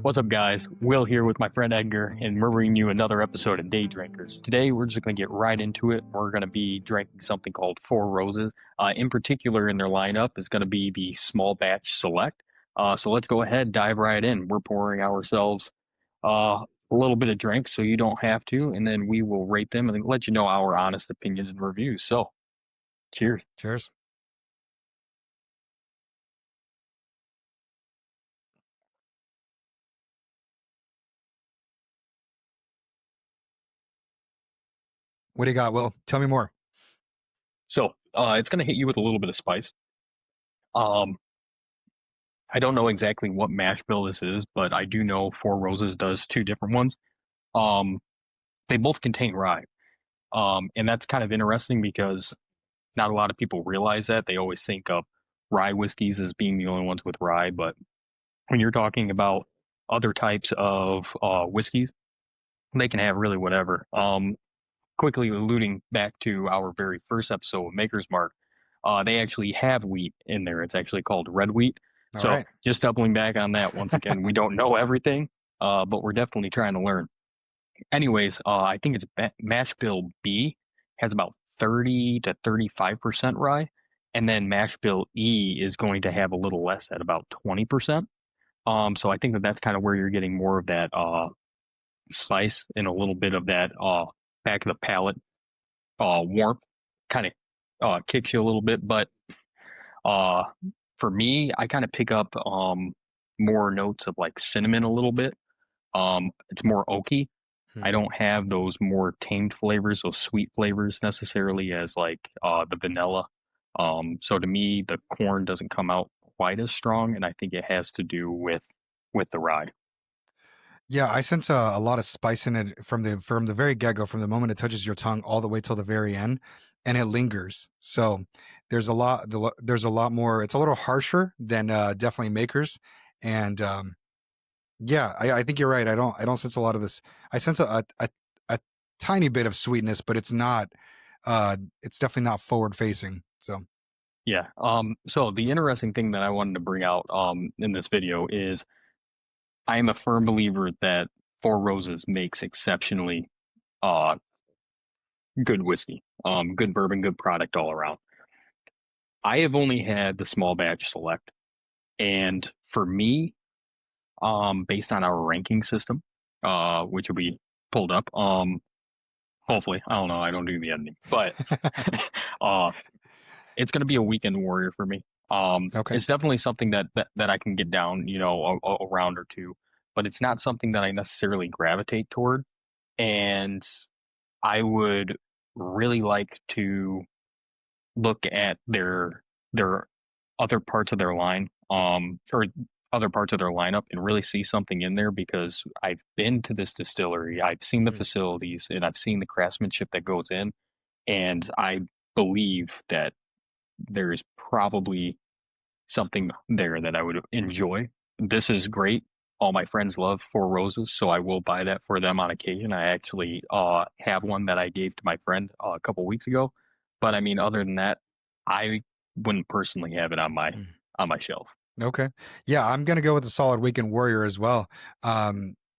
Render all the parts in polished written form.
What's up, guys? Will here with my friend Edgar, and we're bringing you another episode of Day Drinkers. Today, we're just going to get right into it. We're going to be drinking something called Four Roses. In particular, in their lineup is going to be the Small Batch Select. So let's go ahead, dive right in. We're pouring ourselves a little bit of drink so you don't have to, and then we will rate them and let you know our honest opinions and reviews. So, cheers. Cheers. What do you got, Will? Tell me more. So, it's going to hit you with a little bit of spice. Um, I don't know exactly what mash bill this is, but I do know Four Roses does two different ones. Um, they both contain rye. And that's kind of interesting because not a lot of people realize that. They always think of rye whiskeys as being the only ones with rye, but when you're talking about other types of whiskeys, they can have really whatever. Quickly alluding back to our very first episode of Maker's Mark, they actually have wheat in there. It's actually called red wheat. All So right. just doubling back on that once again, we don't know everything, but we're definitely trying to learn. Anyways, I think it's mash bill B has about 30 to 35% rye, and then mash bill E is going to have a little less at about 20%. So I think that that's kind of where you're getting more of that spice and a little bit of that back of the palate warmth, kind of kicks you a little bit. But uh, for me, I kind of pick up more notes of like cinnamon a little bit. It's more oaky. I Hmm. don't have those more tamed flavors, those sweet flavors necessarily as like the vanilla. So to me, the corn doesn't come out quite as strong, and I think it has to do with the rye. Yeah, I sense a lot of spice in it from the very get go, from the moment it touches your tongue all the way till the very end, and it lingers. So there's a lot more. It's a little harsher than definitely Makers, and yeah, I think you're right. I don't sense a lot of this. I sense a tiny bit of sweetness, but it's definitely not forward facing. So Yeah. So the interesting thing that I wanted to bring out in this video is I am a firm believer that Four Roses makes exceptionally uh good whiskey, good bourbon, good product all around. I have only had the small batch select, and for me, based on our ranking system, which will be pulled up, hopefully, I don't know, I don't do the editing, but uh, it's going to be a weekend warrior for me. okay. It's definitely something that I can get down, a round or two, but it's not something that I necessarily gravitate toward. And I would really like to look at their other parts of their line, or other parts of their lineup, and really see something in there because I've been to this distillery, I've seen the Hmm. facilities, and I've seen the craftsmanship that goes in, and I believe that there is probably something there that I would enjoy. This is great. All my friends love Four Roses, so I will buy that for them on occasion. I actually have one that I gave to my friend a couple weeks ago, but I mean, other than that, I wouldn't personally have it on my shelf. Okay. Yeah, I'm gonna go with the solid weekend warrior as well.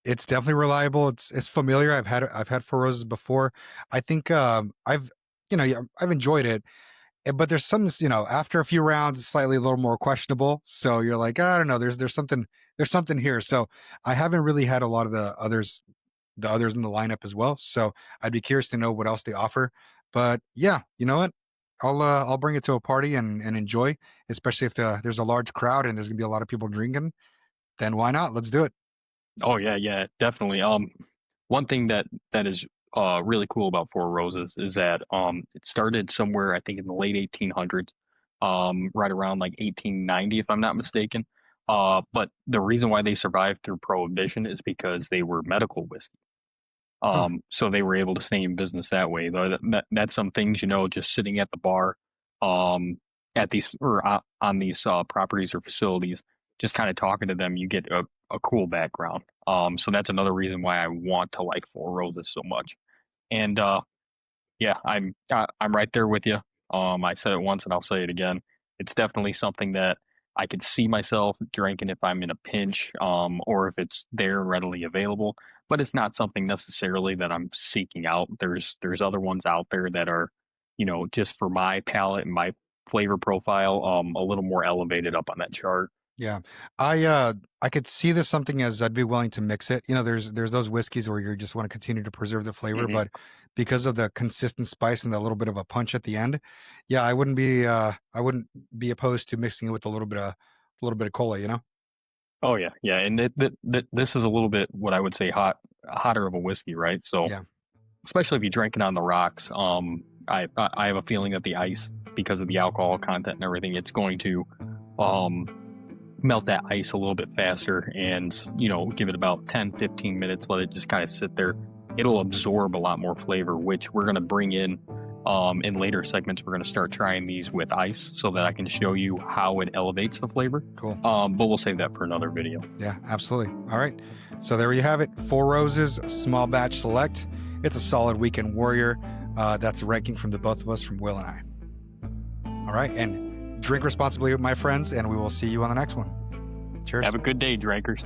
It's definitely reliable. It's familiar. I've had Four Roses before. I think yeah, I've enjoyed it. But there's some, after a few rounds, it's slightly a little more questionable. So you're like, I don't know, there's something here. So I haven't really had a lot of the others in the lineup as well. So I'd be curious to know what else they offer. But yeah, you know what? I'll bring it to a party and enjoy, especially if there's a large crowd and there's gonna be a lot of people drinking. Then why not? Let's do it. Oh yeah, yeah, definitely. One thing that is really cool about Four Roses is that it started somewhere I think in the late 1800s, right around like 1890 if I'm not mistaken. But the reason why they survived through Prohibition is because they were medical whiskey. Huh. So they were able to stay in business that way. Though that's some things, just sitting at the bar, um, at these or on these properties or facilities, just kind of talking to them, you get a cool background. So that's another reason why I want to like Four Roses so much. And yeah, I'm right there with you. I said it once and I'll say it again. It's definitely something that I could see myself drinking if I'm in a pinch, or if it's there readily available. But it's not something necessarily that I'm seeking out. There's other ones out there that are, just for my palate and my flavor profile, a little more elevated up on that chart. Yeah. I could see this something as I'd be willing to mix it. You know, there's those whiskeys where you just want to continue to preserve the flavor, Hmm. but because of the consistent spice and the little bit of a punch at the end, yeah, I wouldn't be opposed to mixing it with a little bit of cola, you know? Oh yeah, yeah, and this is a little bit what I would say hotter of a whiskey, right? So Yeah, especially if you drink it on the rocks, I have a feeling that the ice, because of the alcohol content and everything, it's going to um melt that ice a little bit faster, and give it about 10-15 minutes, let it just kind of sit there. It'll absorb a lot more flavor, which we're going to bring in later segments. We're going to start trying these with ice so that I can show you how it elevates the flavor. cool. But we'll save that for another video. Yeah, absolutely. All right. So there you have it. Four Roses, small batch select. It's a solid weekend warrior. That's a ranking from the both of us, from Will and I. All right. And drink responsibly, my friends, and we will see you on the next one. Cheers. Have a good day, drinkers.